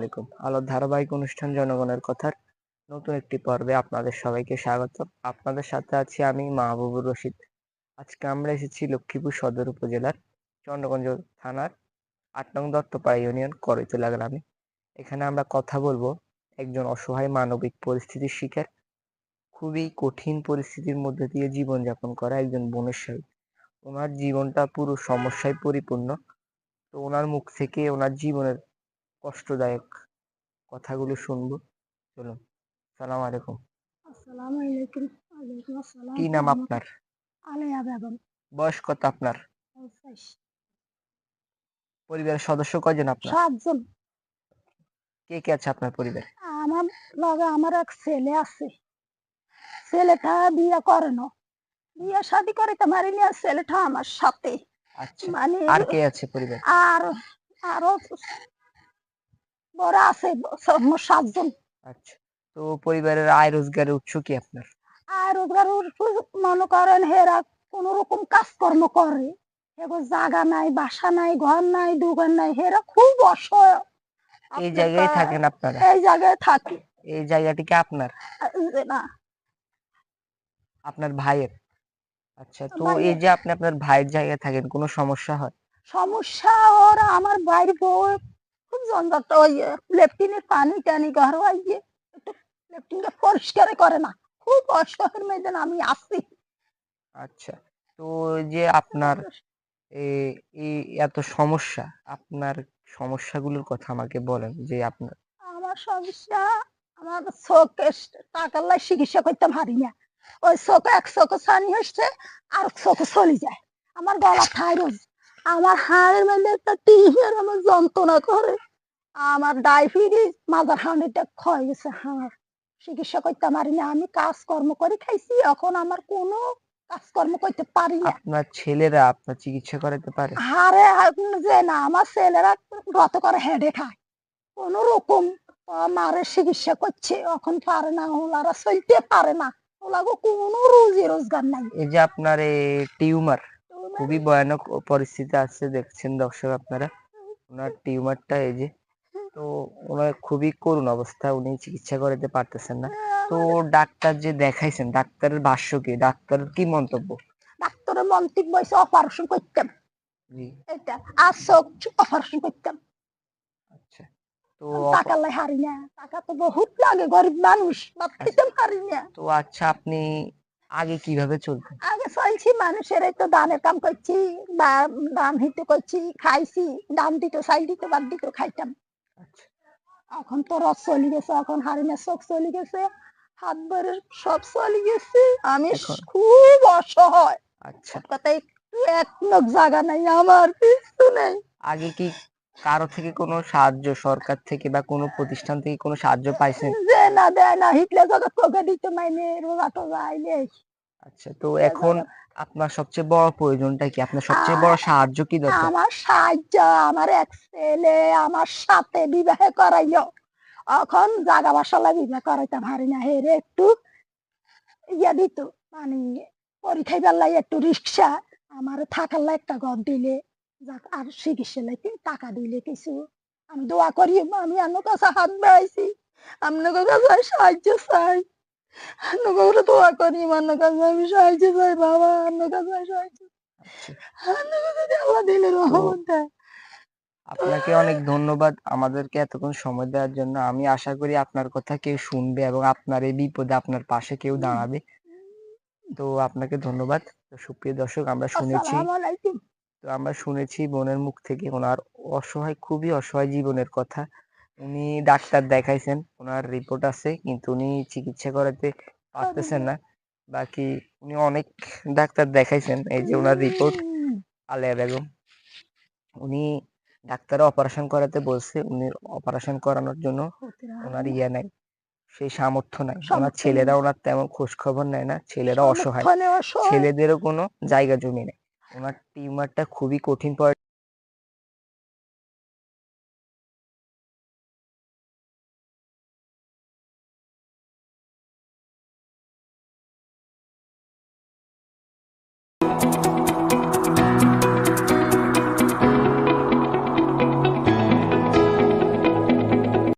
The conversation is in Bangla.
আলাইকুম। আলোর ধারাবাহিক অনুষ্ঠান জনগণের কথার নতুন একটি পর্বে আপনাদের সবাইকে স্বাগত। আপনাদের সাথে আছি আমি মাহবুবুর রশিদ। আজকে আমরা এসেছি লক্ষ্মীপুর সদর উপজেলার চন্দ্রগঞ্জ থানার ৮ নং দত্তপাড়া ইউনিয়ন করইতলা গ্রামে। এখানে আমরা কথা বলবো একজন অসহায় মানবিক পরিস্থিতির শিকার, খুবই কঠিন পরিস্থিতির মধ্যে দিয়ে জীবনযাপন করা একজন বোনের সাথে। ওনার জীবনটা পুরো সমস্যায় পরিপূর্ণ। তো ওনার মুখ থেকে ওনার জীবনের কষ্টদায়ক কথাগুলো শুনবো। চলুন। সালাম আলাইকুম। আসসালামু আলাইকুম। ওয়ালাইকুম আসসালাম কি ওয়া নাম রাহমাতুল্লাহ। আপনার? আলিয়া বেগম। বয়স কত আপনার? ৫০। পরিবারের সদস্য কয়জন আপনার? ৭ জন। কে কে আছে আপনার পরিবারে? আমার লগে আমার এক ছেলে আছে। ছেলেটা বিয়ে করে না। বিয়ে শাদী করিতে পারিনি আর ছেলেটা আমার সাথে। আচ্ছা, মানে আর কে আছে পরিবারে? আর আরো বড় আছে ৭ জন। আচ্ছা, তো পরিবারের আয় রোজগারের উৎস কি আপনার? আর রোজগার মনে করেন হেরা কোন রকম কাজকর্ম করে। এগো জায়গা নাই, বাসা নাই, ঘর নাই, দোকান নাই, হেরা খুব অসহায়। এই আপনার জায়গায় থাকেন আপনারা? এই জায়গায় থাকি। এই জায়গাটি কি আপনার? যে না আপনার ভাইয়ের? আচ্ছা, তো এই ভাইয়ের যে আপনি আপনার ভাইয়ের জায়গায় থাকেন, কোনো সমস্যা হয়? সমস্যা ওরা আমার বাইরে বউ খুব জঞ্জাট। ওই লেট্রিনের পানি টানি ঘর গিয়ে একটু লেট্রিনটা পরিষ্কার করে না। খুব অসহায়ের মধ্যে আমি আছি। আচ্ছা, তো এই যে আপনার এই এত সমস্যা, আপনার সমস্যাগুলোর কথা আমাকে বলেন যে আপনার। আমার সমস্যা আমার চোখে টাকার লাই চিকিৎসা করতে পারি না। ওই চোখে এক চোখে ছানি হচ্ছে আর চোখে চলে যায়। আমার গলা থাইরয়েড, আমার হাড়ের মধ্যে একটা টিউবের আমার যন্ত্রণা করে। আমার ডায়াবেটিস, মাথার হাঁড়িটা ক্ষয় গেছে হাড়। চিকিৎসা করতে পারি না। আমি কাজকর্ম করে খাইছি, এখন আমার কোনো কাজকর্ম করতে পারি না। আপনার ছেলেরা আপনার চিকিৎসা করাতে পারে? হাড়ে যে না, আমার ছেলেরা রত করে হেডে খায় কোন রকম। মারের চিকিৎসা করছে, এখন পারে না, ওনারা চলতে পারে না। ওলাগো কোনো রুজি রোজগার নাই। এই যে আপনার এই টিউমার, খুবই ভয়ানক পরিস্থিতি আছে, দেখছেন দর্শক আপনারা। ওনার টিউমারটা এই যে, তো ওনার খুবই করুণ অবস্থা, উনি চিকিৎসা করাতে পারতেছেন না। তো ডাক্তার যে দেখাইছেন, ডাক্তারের ভাষ্য কি, ডাক্তারের কি মন্তব্য? ডাক্তারের মন্তব্য হয়েছে অপারেশন করতাম। জি। এটা আর চোখ অপারেশন করতাম। আচ্ছা, তো টাকা লাই হারি না, টাকা তো বহুত লাগে, গরিব মানুষ ভাত খেতে পারি না। তো আচ্ছা, আপনি আগে কিভাবে চলতেন? আগে চলছি, মানুষের এই তো দানের কাম করছি, বা দান হিতে করছি, খাইছি। দান দিত, চাইল দিত, বাদ দিত, খাইতাম। আচ্ছা, এখন তো রস চলে গেছে, এখন হারিনা চোখ চলে গেছে, হাত বাড়ির সব চলে গেছে। আমি এখন খুব অসহায়। আচ্ছা, সব কথা একটু এক নখ জায়গা নাই, আমার কিছু নেই। আগে কি কারো থেকে কোনো সাহায্য, সরকার থেকে বা কোনো প্রতিষ্ঠান থেকে কোনো সাহায্য পাইছেন? যে না দেয় না, হিটলে জগৎ কোকে দিত মাইনে রোজা টোজা আইলে। আচ্ছা, তো এখন আপনার সবচেয়ে বড় প্রয়োজনটা কি? আপনার সবচেয়ে বড় আর সাহায্য কি দরকার? আমার সাহায্য, আমার এক ছেলে আমার সাথে বিবাহ করাইলো। এখন জাগা বাসালা বিবাহ করাইতে পারি না। হেরে একটু ইয়া দিত, মানে পরীক্ষায় বেলায় একটু রিক্সা, আমার থাকার লাই একটা ঘর দিলে, যাক আর চিকিৎসা লাগে টাকা দিলে কিছু। আমি দোয়া করি, আমি আপনার কাছে হাত বাড়াইছি, আপনার কাছে সাহায্য চাই। আপনার কাছে দোয়া করি, আপনার কাছে আমি সাহায্য চাই বাবা, আপনার কাছে সাহায্য। আচ্ছা, আপনার কাছে যদি আল্লাহ দিলে তো রহমত দেয়। আপনাকে অনেক ধন্যবাদ আমাদেরকে এতক্ষণ সময় দেওয়ার জন্য। আমি আশা করি আপনার কথা কেউ শুনবে এবং আপনার এই বিপদে আপনার পাশে কেউ দাঁড়াবে। তো আপনাকে ধন্যবাদ। তো সুপ্রিয় দর্শক, আসসালামু আলাইকুম। আমরা শুনেছি বোনের মুখ থেকে ওনার অসহায়, খুবই অসহায় জীবনের কথা। উনি ডাক্তার দেখাইছেন, ওনার রিপোর্ট আছে, কিন্তু উনি চিকিৎসা করাতে পারতেছেন না। বাকি উনি অনেক ডাক্তার দেখাইছেন, এই যে ওনার রিপোর্ট। আলেয়া বেগম, উনি ডাক্তার অপারেশন করাতে বলছে, উনি অপারেশন করানোর জন্য ওনার ইয়ে নাই, সেই সামর্থ্য নাই। ওনার ছেলেরা ওনার তেমন খোঁজ খবর নেয় না, ছেলেরা অসহায়, ছেলেদেরও কোনো জায়গা জমি নেই। ওনার টিউমারটা খুবই কঠিন